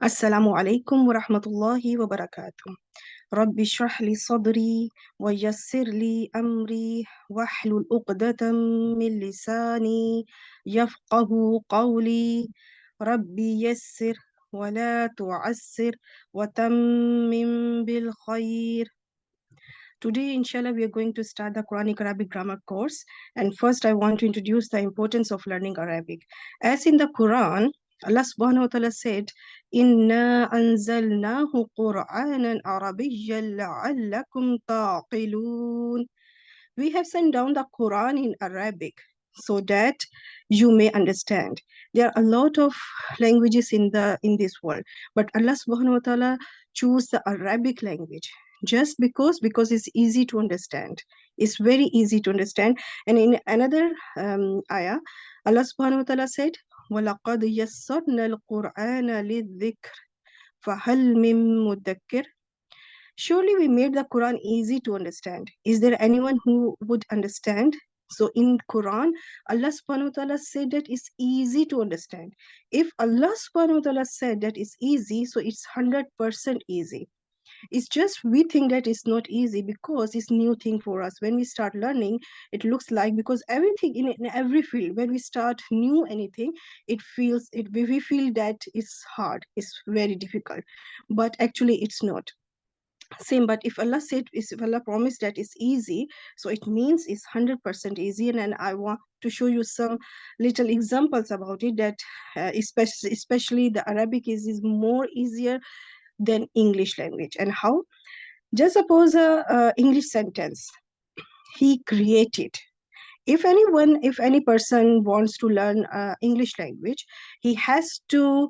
Assalamu alaikum wa rahmatullahi wa barakatuh. Rabbi shrah li sadri wa yassir li amri wahlul uqdatam min lisani yafqahu qawli. Rabbi yassir wa la tu'assir wa tammim bil khair. Today, inshallah, we are going to start the Quranic Arabic grammar course. And first, I want to introduce the importance of learning Arabic. As in the Quran, Allah subhanahu wa ta'ala said, Inna anzalnahu Qur'anan Arabiyyan la'allakum taqilun. We have sent down the Quran in Arabic so that you may understand. There are a lot of languages in this world, but Allah subhanahu wa ta'ala choose the Arabic language just because it's easy to understand. It's very easy to understand. And in another ayah, Allah subhanahu wa ta'ala said, وَلَقَدْ يَسَّرْنَا الْقُرْآنَ لِلذِّكْرِ فَهَلْ مِن مُدَّكِّرٍ. Surely we made the Quran easy to understand. Is there anyone who would understand? So in Quran, Allah subhanahu wa ta'ala said that it's easy to understand. If Allah subhanahu wa ta'ala said that it's easy, so it's 100% easy. It's just we think that it's not easy because it's new thing for us. When we start learning, it looks like, because everything in every field, when we start new anything, we feel that it's hard, it's very difficult, but actually it's not same. But if Allah said, if Allah promised that it's easy, so it means it's 100% easy. And I want to show you some little examples about it, that especially the Arabic is more easier than English language. And how? Just suppose a English sentence, he created. If any person wants to learn English language, he has to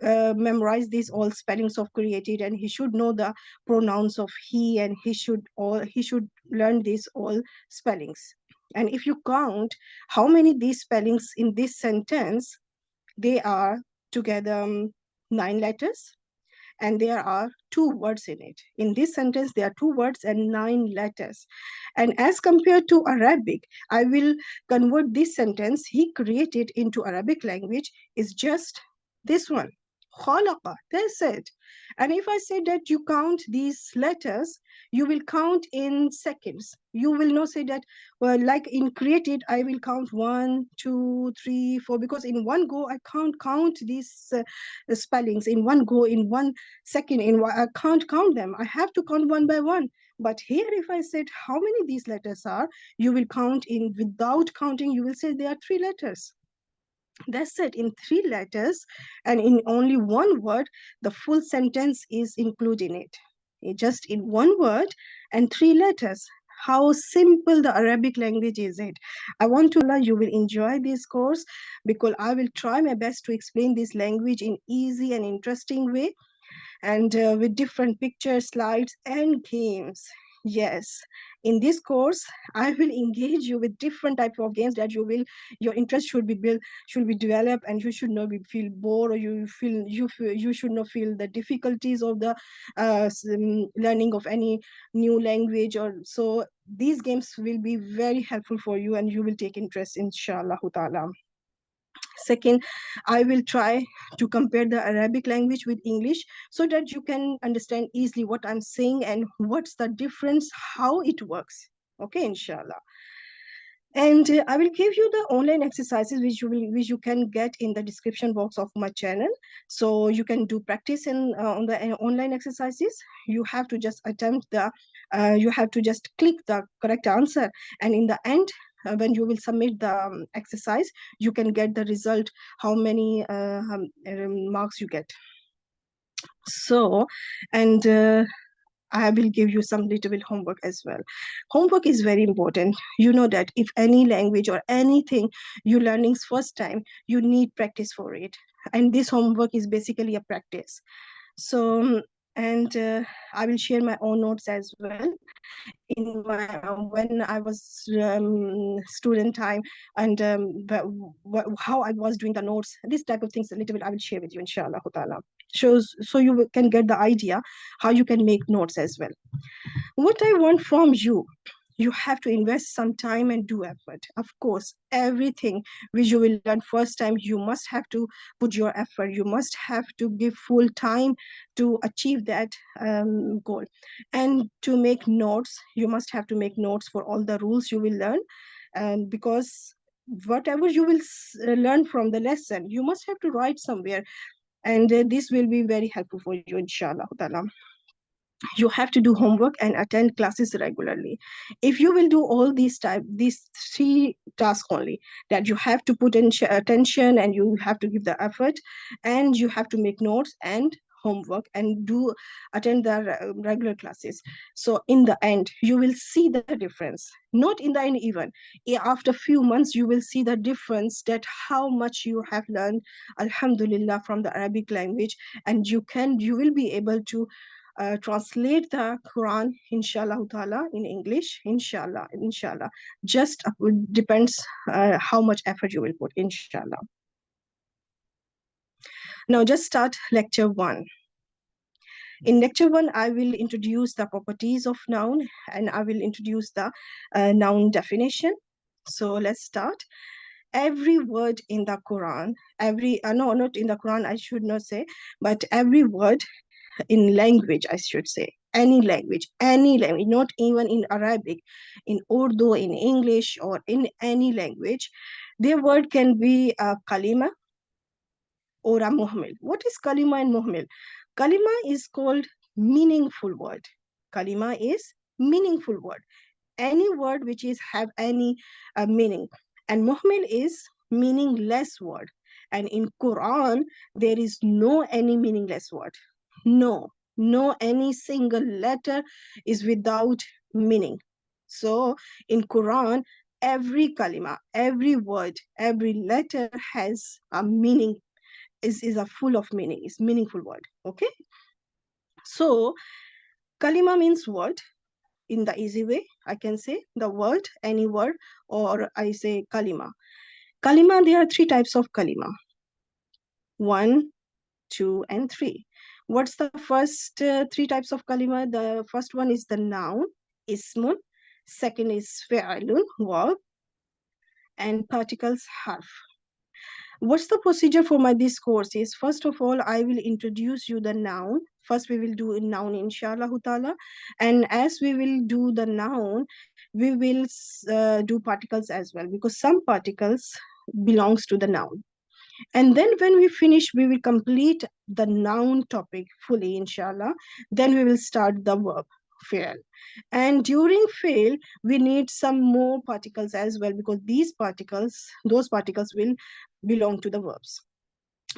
memorize these all spellings of created, and he should know the pronouns of he, and he should learn these all spellings. And if you count how many these spellings in this sentence, they are together 9 letters, and there are 2 words in it. In this sentence, there are 2 words and 9 letters. And as compared to Arabic, I will convert this sentence he created into Arabic language is just this one. Khalaqa, that's it. And if I say that you count these letters, you will count in seconds. You will not say that, well, like in created, I will count 1, 2, 3, 4, because in one go, I can't count these spellings in one go, in 1 second. I can't count them. I have to count one by one. But here, if I said how many these letters are, you will count in without counting. You will say there are 3 letters. That's it, in 3 letters, and in only 1 word, the full sentence is included in it. Just in 1 word and 3 letters. How simple the Arabic language is it. I want to you will enjoy this course, because I will try my best to explain this language in easy and interesting way, and with different pictures, slides, and games. Yes, in this course, I will engage you with different type of games that your interest should be built, should be developed, and you should not feel bored, or you should not feel the difficulties of the learning of any new language. Or so these games will be very helpful for you, and you will take interest, inshallah ta'ala. Second, I will try to compare the Arabic language with English so that you can understand easily what I'm saying and what's the difference, how it works. Okay, inshallah. And I will give you the online exercises which you can get in the description box of my channel. So you can do practice on the online exercises. You have to just you have to just click the correct answer, and in the end, when you will submit the exercise, you can get the result, how many marks you get. So, and I will give you some little bit homework as well. Homework is very important. You know that if any language or anything you learning first time, you need practice for it. And this homework is basically a practice. So, and I will share my own notes as well in my when I was student time, and how I was doing the notes, this type of things a little bit I will share with you, inshallah ta'ala. So you can get the idea how you can make notes as well. What I want from you, you have to invest some time and do effort. Of course, everything which you will learn first time, you must have to put your effort. You must have to give full time to achieve that goal. And to make notes, you must have to make notes for all the rules you will learn. And because whatever you will learn from the lesson, you must have to write somewhere. And this will be very helpful for you, inshallah ta'ala. You have to do homework and attend classes regularly. If you will do all these three tasks only, that you have to put in attention, and you have to give the effort, and you have to make notes and homework, and do attend the regular classes, so in the end you will see the difference. Not in the end, even after few months you will see the difference, that how much you have learned, alhamdulillah, from the Arabic language. And you will be able to translate the Quran, inshallah ta'ala, in English, inshallah. Just depends how much effort you will put, inshallah. Now just start lecture 1. In lecture 1, I will introduce the properties of noun, and I will introduce the noun definition. So let's start. Every word in the Quran, no, not in the Quran, I should not say, but every word in language, I should say, any language, not even in Arabic, in Urdu, in English, or in any language, their word can be a kalima or a muhmil. What is kalima and muhmil? Kalima is called meaningful word. Kalima is meaningful word. Any word which is have any meaning. And muhmil is meaningless word. And in Quran, there is no any meaningless word. No, any single letter is without meaning. So in Quran, every kalima, every word, every letter has a meaning, is a full of meaning, is meaningful word. Okay. So kalima means word. In the easy way, I can say the word, any word, or I say kalima. Kalima, there are 3 types of kalima. 1, 2, and 3. What's the first 3 types of kalima? The first one is the noun, ismun. Second is fi'lun, verb. And particles, harf. What's the procedure for this course is, first of all, I will introduce you the noun. First, we will do a noun, inshallah ta'ala. And as we will do the noun, we will do particles as well, because some particles belongs to the noun. And then when we finish, we will complete the noun topic fully, inshallah. Then we will start the verb, fi'l. And during fi'l, we need some more particles as well, because those particles will belong to the verbs.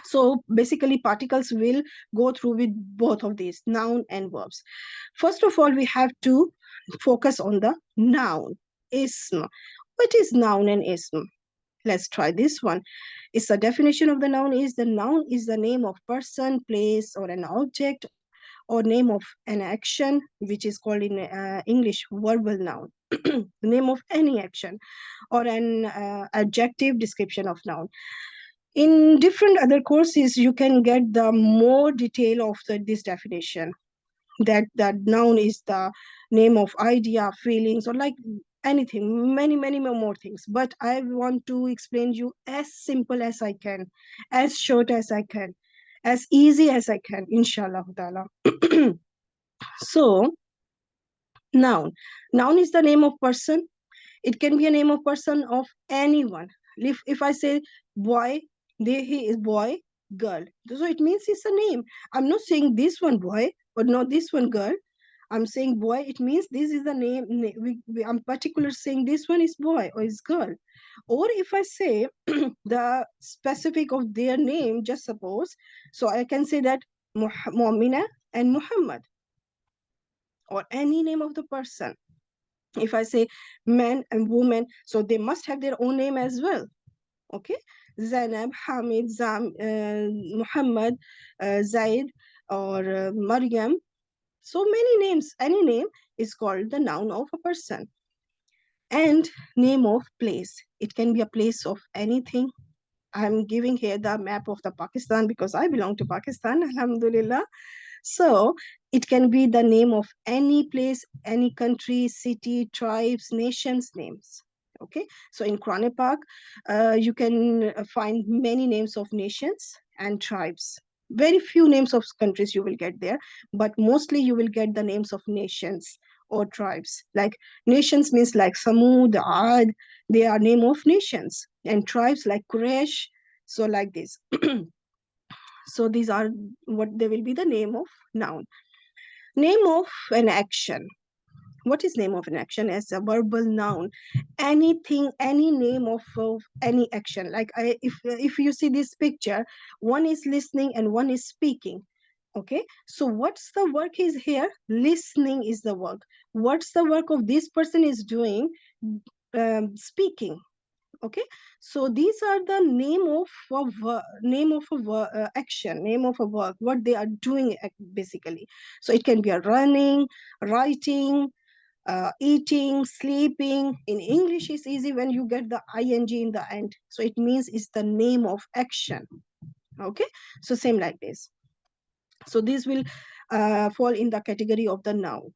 So basically, particles will go through with both of these, noun and verbs. First of all, we have to focus on the noun, ism. What is noun and ism? Let's try this one. It's the definition of the noun is the name of person, place, or an object, or name of an action, which is called in English verbal noun. The name of any action, or an adjective description of noun. In different other courses, you can get the more detail of this definition, that noun is the name of idea, feelings, or like anything, many more things. But I want to explain you as simple as I can, as short as I can, as easy as I can, inshallah ta'ala. So noun is the name of person. It can be a name of person of anyone. If I say boy, he is boy, girl. So it means it's a name. I'm not saying this one boy or not this one girl. I'm saying boy, it means this is the name. I'm particular saying this one is boy or is girl. Or if I say the specific of their name, just suppose, so I can say that Mu'mina and Muhammad, or any name of the person. If I say man and woman, so they must have their own name as well. Okay, Zainab, Hamid, Muhammad, Zaid, or Maryam. So many names. Any name is called the noun of a person. And name of place. It can be a place of anything. I'm giving here the map of the Pakistan because I belong to Pakistan, alhamdulillah. So it can be the name of any place, any country, city, tribes, nations names. Okay, so in Quran Park, you can find many names of nations and tribes. Very few names of countries you will get there, but mostly you will get the names of nations or tribes. Like nations means like Samud, Ad, they are name of nations, and tribes like Quraysh. So like this. So these are what they will be the name of noun. Name of an action. What is name of an action? As a verbal noun, anything, any name of any action. Like if you see this picture, one is listening and one is speaking. Okay, so what's the work is here? Listening is the work. What's the work of this person is doing? Speaking. Okay, so these are the name of action, name of a work, what they are doing basically. So it can be a running, writing, eating, sleeping. In English, it's easy when you get the ing in the end. So it means it's the name of action. Okay, so same like this. So this will fall in the category of the noun.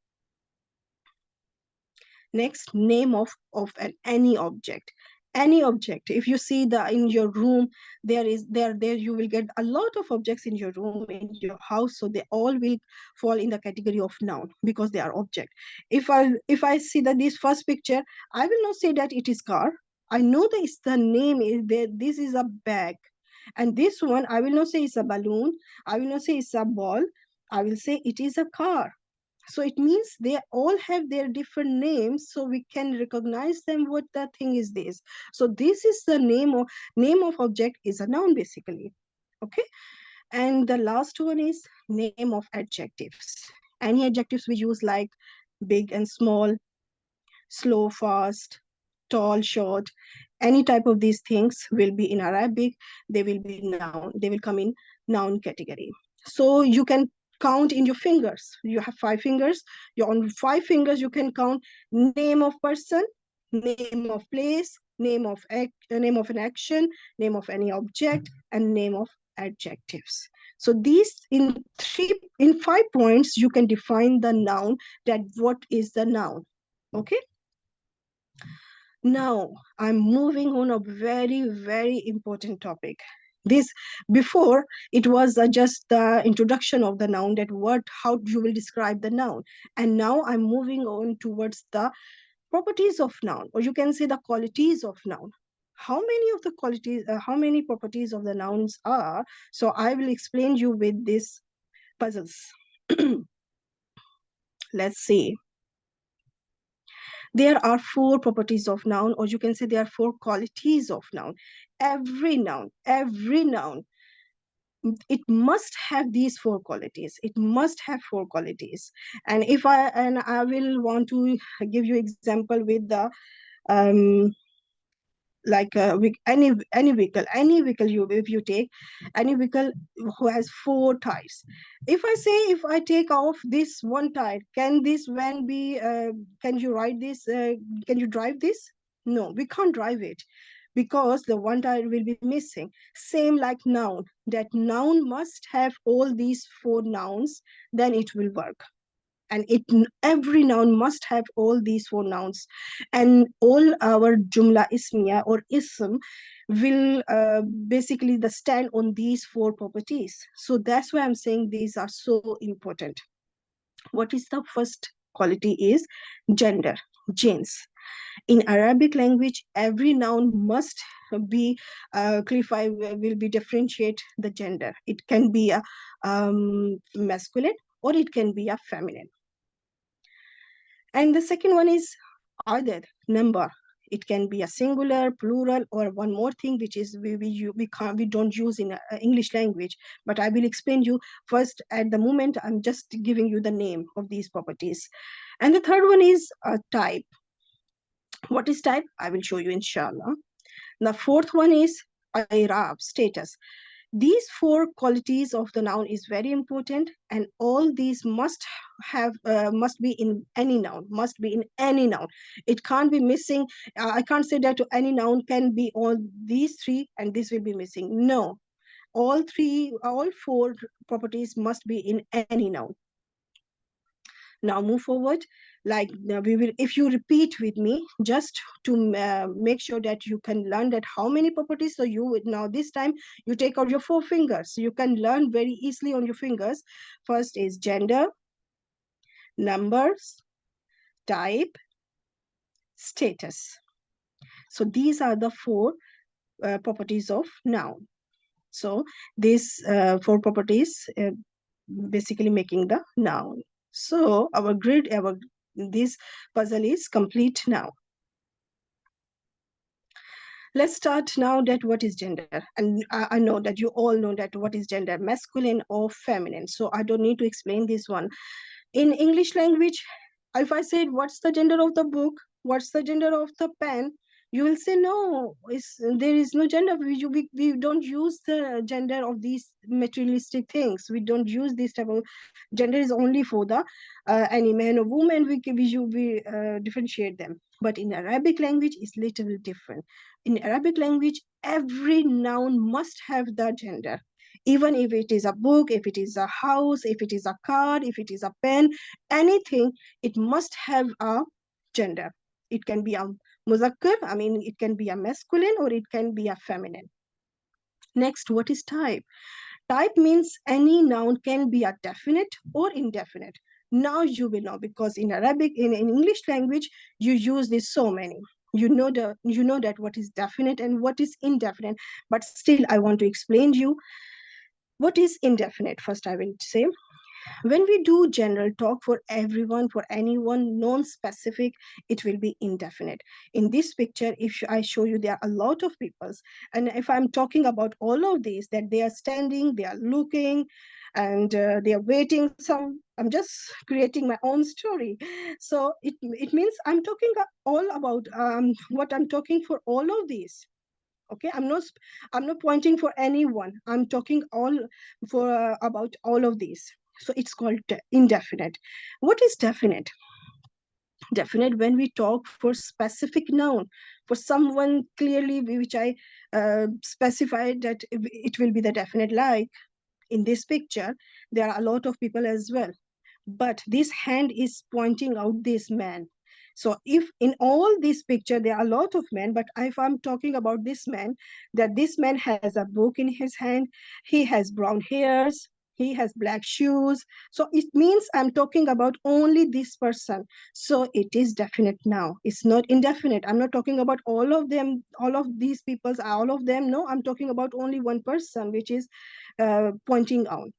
Next, name of any object. Any object. If you see the in your room, there you will get a lot of objects in your room, in your house. So they all will fall in the category of noun because they are object. If I see that this first picture, I will not say that it is car. I know that it's the name is there. This is a bag, and this one I will not say it's a balloon. I will not say it's a ball. I will say it is a car. So it means they all have their different names, so we can recognize them what the thing is this. So this is the name of object is a noun basically. Okay, and the last one is name of adjectives. Any adjectives we use like big and small, slow, fast, tall, short, any type of these things will be in Arabic. They will be noun. They will come in noun category. So you can count in your fingers. You have 5 fingers. You're on 5 fingers. You can count name of person, name of place, name of an action, name of any object, and name of adjectives. So these in 5 points you can define the noun, that what is the noun. Okay. Now I'm moving on a very, very important topic. This before it was just the introduction of the noun, that what how you will describe the noun, and now I'm moving on towards the properties of noun, or you can say the qualities of noun. How many of the qualities, how many properties of the nouns are? So I will explain you with these puzzles. Let's see. There are 4 properties of noun, or you can say there are 4 qualities of noun. Every noun, it must have these 4 qualities. It must have 4 qualities. And I will want to give you example with the um like any vehicle you if you take any vehicle who has 4 tires. If I take off this one tire, can this van be can you ride this can you drive this? No, we can't drive it, because the one tire will be missing. Same like noun, that noun must have all these 4 nouns, then it will work. And every noun must have all these 4 nouns, and all our jumla ismiya or ism will basically the stand on these 4 properties. So that's why I'm saying these are so important. What is the first quality is gender, genes. In Arabic language, every noun must be clarify, will be differentiate the gender. It can be a masculine or it can be a feminine. And the second one is either number. It can be a singular, plural, or one more thing, which is we don't use in English language. But I will explain you first. At the moment, I'm just giving you the name of these properties. And the third one is a type. What is type? I will show you inshallah. The fourth one is Irab, status. These 4 qualities of the noun is very important, and all these must be in any noun, must be in any noun. It can't be missing. I can't say that to any noun can be all these 3 and this will be missing. No, all four properties must be in any noun. Now move forward. Like we will, if you repeat with me, just to make sure that you can learn that how many properties. So you would now this time you take out your four fingers, so you can learn very easily on your fingers. First is gender, numbers, type, status. So these are the four properties of noun. So these four properties basically making the noun. So this puzzle is complete now. Let's start now that what is gender. And I know that you all know that what is gender, masculine or feminine. So I don't need to explain this one. In English language, if I said, what's the gender of the book? What's the gender of the pen? You will say, no, there is no gender. We don't use the gender of these materialistic things. We don't use this type of gender is only for the any man or woman. We differentiate them. But in Arabic language, it's little bit different. In Arabic language, every noun must have the gender. Even if it is a book, if it is a house, if it is a car, if it is a pen, anything, it must have a gender. It can be a muzakkar, I mean, it can be a masculine or it can be a feminine. Next, what is type? Type means any noun can be a definite or indefinite. Now you will know, because in Arabic, in English language, you use this so many. You know that what is definite and what is indefinite. But still, I want to explain to you what is indefinite. First, I will say, when we do general talk for everyone, for anyone, non-specific, it will be indefinite. In this picture, if I show you, there are a lot of peoples, and if I'm talking about all of these, that they are standing, they are looking, and they are waiting. I'm just creating my own story. So it means I'm talking all about what I'm talking for all of these. Okay, I'm not pointing for anyone. I'm talking all for about all of these. So it's called indefinite. What is definite? Definite when we talk for specific noun, for someone clearly, which I specified that it will be the definite. Like in this picture, there are a lot of people as well, but this hand is pointing out this man. So if in all this picture there are a lot of men, but if I'm talking about this man, that this man has a book in his hand, he has brown hairs, he has black shoes, so it means I'm talking about only this person. So it is definite now, it's not indefinite. I'm not talking about all of them, all of these peoples, all of them. No, I'm talking about only one person, which is pointing out.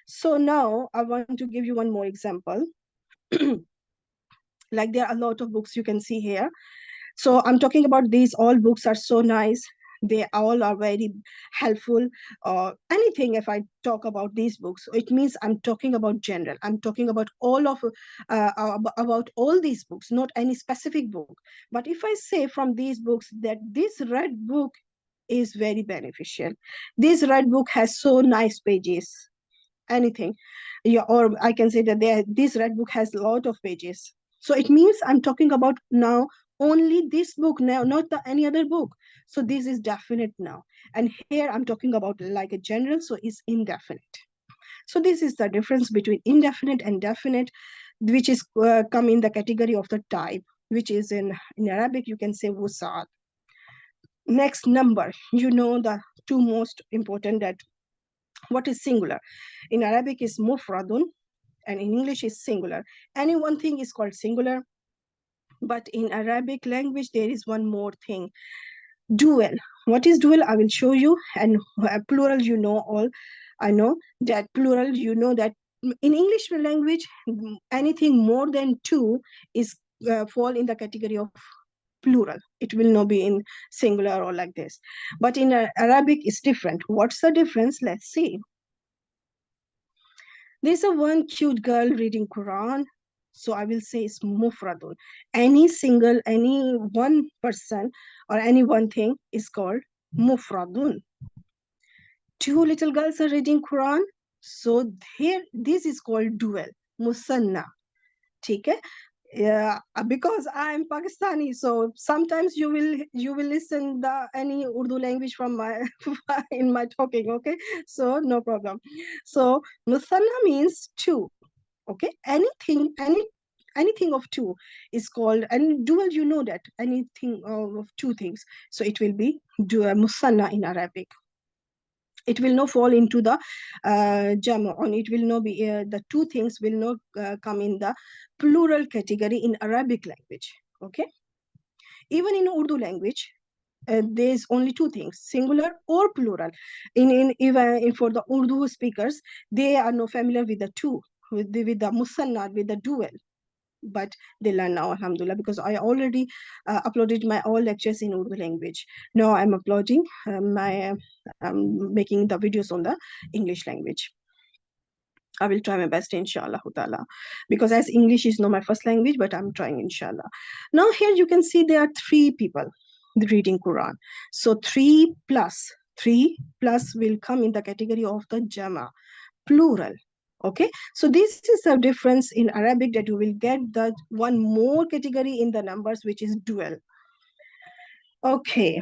So now I want to give you one more example. Like there are a lot of books you can see here. So I'm talking about these, all books are so nice. They all are very helpful. Anything, if I talk about these books, it means I'm talking about general. I'm talking about about all these books, not any specific book. But if I say from these books that this red book is very beneficial, this red book has so nice pages, anything, yeah, or I can say that this red book has a lot of pages. So it means I'm talking about now only this book now, not any other book. So this is definite now. And here I'm talking about like a general, so it's indefinite. So this is the difference between indefinite and definite, which is come in the category of the type, which is in Arabic you can say wusal. Next, number. You know the two most important, that what is singular in Arabic is mufradun, and in English is singular. Any one thing is called singular, but in Arabic language there is one more thing, dual. What is dual? I will show you. And plural, you know all. I know that plural, you know that in English language, anything more than two is fall in the category of plural. It will not be in singular or like this. But in Arabic, it's different. What's the difference? Let's see. There's a one cute girl reading Quran. So I will say it's mufradun. Any one person or any one thing is called mufradun. Two little girls are reading Quran. So here, this is called dual, musanna. Okay? Yeah, because I'm Pakistani, so sometimes you will listen the any Urdu language from my in my talking. Okay, so no problem. So musanna means two. Okay, anything of two is called, and dual. You know that anything of two things. So it will be musanna in Arabic. It will not fall into the jama, and it will not be the two things will not come in the plural category in Arabic language. Okay, even in Urdu language, there's only two things, singular or plural. In even for the Urdu speakers, they are not familiar with the two, with the musanna, with the dual, but they learn now, alhamdulillah, because I already uploaded my all lectures in Urdu language. Now I'm uploading my making the videos on the English language. I will try my best, inshallah ta'ala, because as English is not my first language, but I'm trying, inshallah. Now here you can see there are three people reading Quran. So three plus will come in the category of the jama, plural. Okay, so this is a difference in Arabic, that you will get the one more category in the numbers, which is dual. Okay,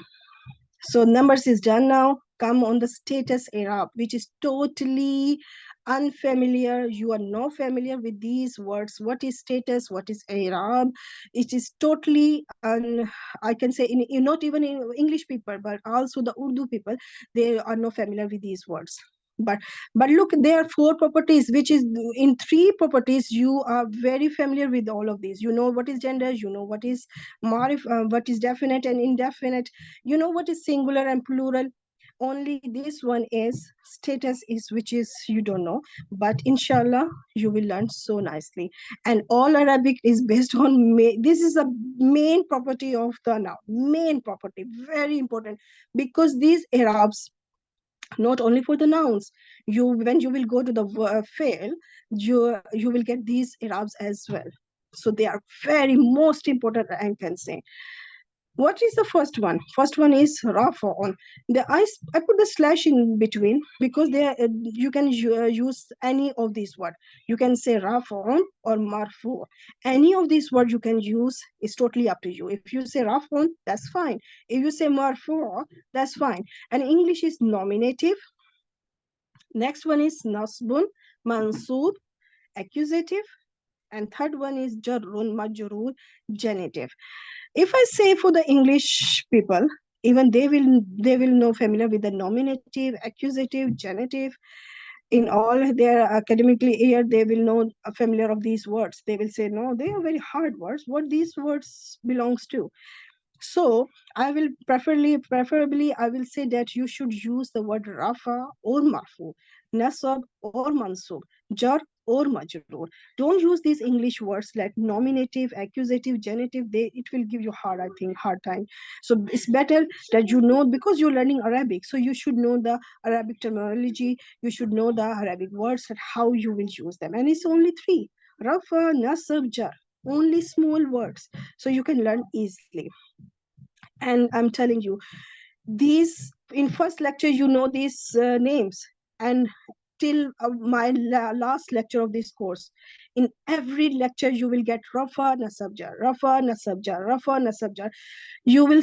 so numbers is done now. Come on the status Arab, which is totally unfamiliar. You are not familiar with these words. What is status? What is Arab? It is totally I can say not even in English people, but also the Urdu people, they are not familiar with these words. But look, there are four properties, which is in three properties you are very familiar with all of these. You know what is gender, you know what is what is definite and indefinite, you know what is singular and plural. Only this one is status, is which is you don't know, but inshallah you will learn so nicely. And all Arabic is based on this is a main property of the noun, main property, very important, because these Arabs, not only for the nouns, you when you will go to the fail, you will get these Arabs as well. So they are very most important, I can say. What is the first one? First one is Rafa'un. I put the slash in between because you can use any of these words. You can say Rafa'un or Marfu. Any of these words you can use, is totally up to you. If you say Rafa'un, that's fine. If you say Marfu, that's fine. And English is nominative. Next one is Nasbun, Mansub, accusative. And third one is Jarrun, Majrur, genitive. If I say for the English people, even they will know familiar with the nominative, accusative, genitive. In all their academically here, they will know familiar of these words. They will say, no, they are very hard words. What these words belongs to? So I will preferably, I will say that you should use the word Rafa or Marfu, Nasab or Mansub, Jar or Majroor. Don't use these English words like nominative, accusative, genitive. It will give you hard, I think, hard time. So it's better that you know, because you're learning Arabic. So you should know the Arabic terminology. You should know the Arabic words and how you will use them. And it's only three: Rafa, Nasab, Jar. Only small words. So you can learn easily. And I'm telling you, these in first lecture you know these names, and till my last lecture of this course, in every lecture you will get Rafa Nasabjar, Rafa Nasabjar, Rafa Nasabjar. You will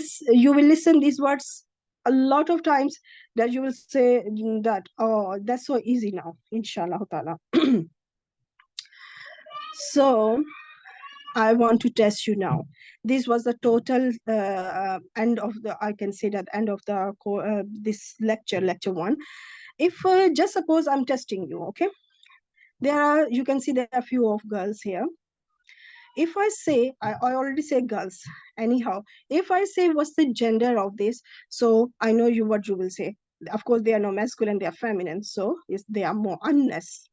listen these words a lot of times, that you will say that, oh, that's so easy now, inshallah ta'ala. So I want to test you now. This was the total end of the, I can say that end of the this lecture one. If just suppose I'm testing you, okay? You can see there are a few of girls here. If I say, I already say girls. Anyhow, if I say what's the gender of this, so I know what you will say. Of course, they are not masculine, they are feminine. So yes, they are more, unless.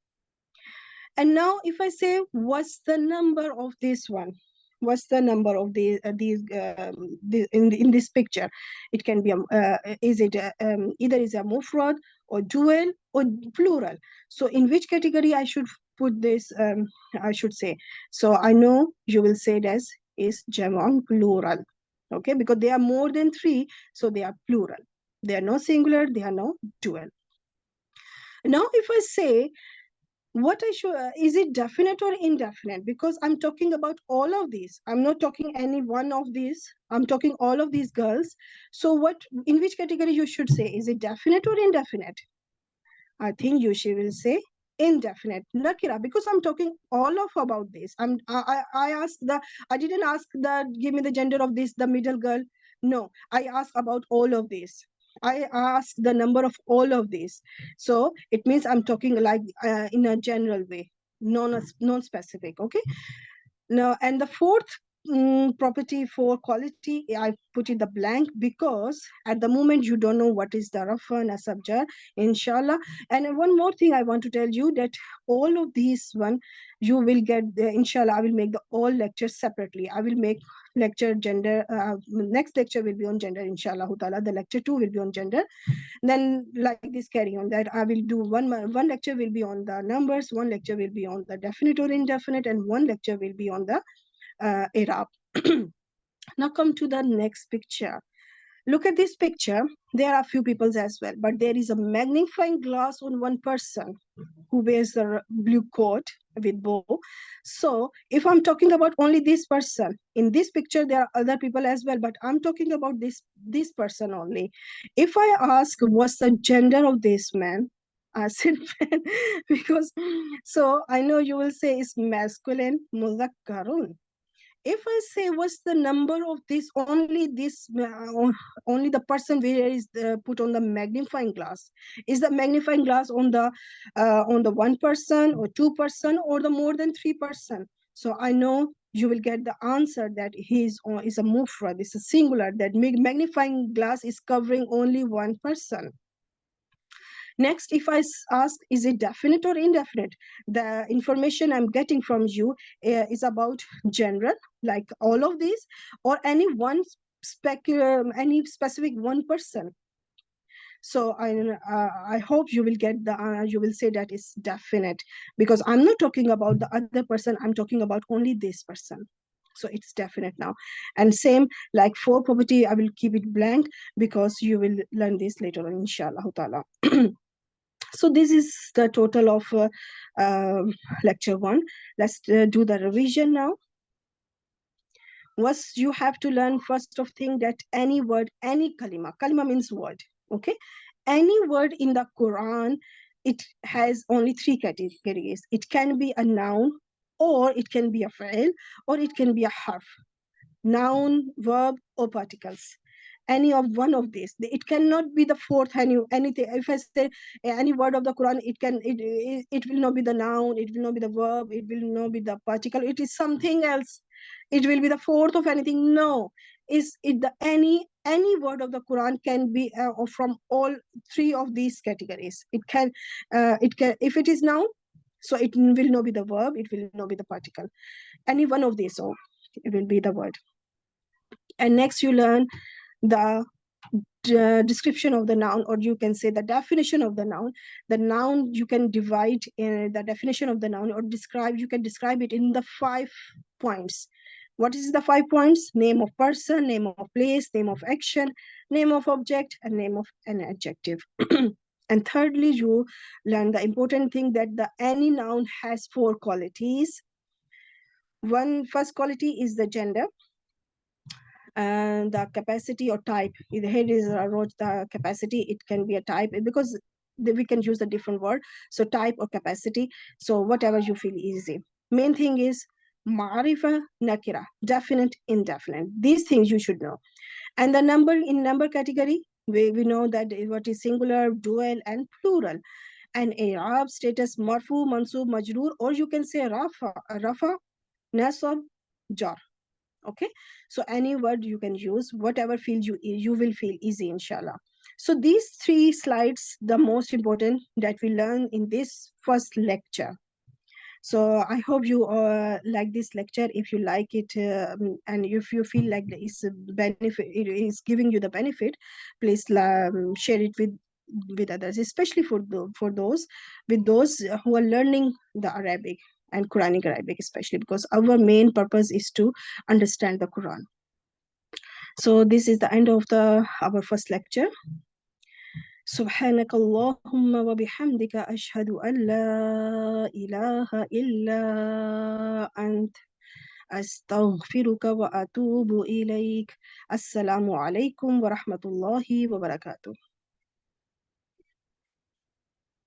And now if I say, what's the number of this one? What's the number of in this picture? It can be, is it either is a mufrad or dual or plural. So in which category I should put this, I should say. So I know you will say it as is jamon, plural. Okay, because they are more than three, so they are plural. They are no singular, they are no dual. Now if I say what I should, is it definite or indefinite? Because I'm talking about all of these. I'm not talking any one of these. I'm talking all of these girls. So what, in which category you should say? Is it definite or indefinite? I think you she will say indefinite. Nakira, because I'm talking all of about this. I asked the, I didn't ask the, give me the gender of this, the middle girl. No, I asked about all of this. I asked the number of all of these. So it means I'm talking like in a general way, non-specific. Okay. Now, and the fourth property for quality, I put it the blank because at the moment you don't know what is the rafa and asabjar, inshallah. And one more thing I want to tell you, that all of these one, you will get the, inshallah, I will make the all lectures separately. I will make lecture gender, next lecture will be on gender, inshallah ta'ala. The lecture 2 will be on gender. Then like this carry on, that I will do one lecture will be on the numbers, one lecture will be on the definite or indefinite, and one lecture will be on the Arab. Now come to the next picture. Look at this picture. There are a few people as well, but there is a magnifying glass on one person who wears the blue coat with bow. So if I'm talking about only this person, in this picture there are other people as well, but I'm talking about this person only. If I ask what's the gender of this man, I said man, because so I know you will say it's masculine, muzakkarun. If I say what's the number of this, only the person where is put on the magnifying glass, is the magnifying glass on the one person or two person or the more than 3%. So I know you will get the answer that is a mufrad, is a singular, that magnifying glass is covering only one person. Next, if I ask, is it definite or indefinite? The information I'm getting from you is about general, like all of these, or any one any specific one person. So I hope you will get the, you will say that is definite, because I'm not talking about the other person, I'm talking about only this person. So it's definite now. And same like for property, I will keep it blank because you will learn this later on, inshallah ta'ala. So this is the total of lecture 1. Let's do the revision now. What you have to learn first of thing, that any word, any kalima means word, okay? Any word in the Quran, it has only 3 categories. It can be a noun, or it can be a fa'il, or it can be a harf. Noun, verb, or particles. Any of one of these. It cannot be the fourth anything. If I say any word of the Quran, it will not be the noun, it will not be the verb, it will not be the particle. It is something else. It will be the fourth of anything. No, is it the any word of the Quran can be from all 3 of these categories. It can, if it is noun, so it will not be the verb, it will not be the particle. Any one of these, so it will be the word. And next you learn the description of the noun, or you can say the definition of the noun. The noun you can divide the definition of the noun, or you can describe it in the 5 points. What is the 5 points? Name of person, name of place, name of action, name of object, and name of an adjective. And thirdly, you learn the important thing, that any noun has 4 qualities. First quality is the gender, and the capacity or type. Here is wrote the capacity, it can be a type, because we can use a different word. So type or capacity, so whatever you feel easy. Main thing is ma'rifa, nakira, definite, indefinite. These things you should know. And the number, in number category, we know that what is singular, dual, and plural. And i'rab status, marfu, mansub, majroor, or you can say rafa, nasab, jar. Okay, so any word you can use, whatever feel you will feel easy, inshallah. So these 3 slides, the most important that we learn in this first lecture. So I hope you like this lecture. If you like it, and if you feel like it's a benefit, it is giving you the benefit, please share it with others, especially for those who are learning the Arabic and Quranic Arabic, especially because our main purpose is to understand the Quran. So this is the end of our first lecture. سبحانك اللهم وبحمدك أشهد أن لا إله إلا أنت أستغفرك وأتوب إليك. السلام عليكم ورحمة الله وبركاته.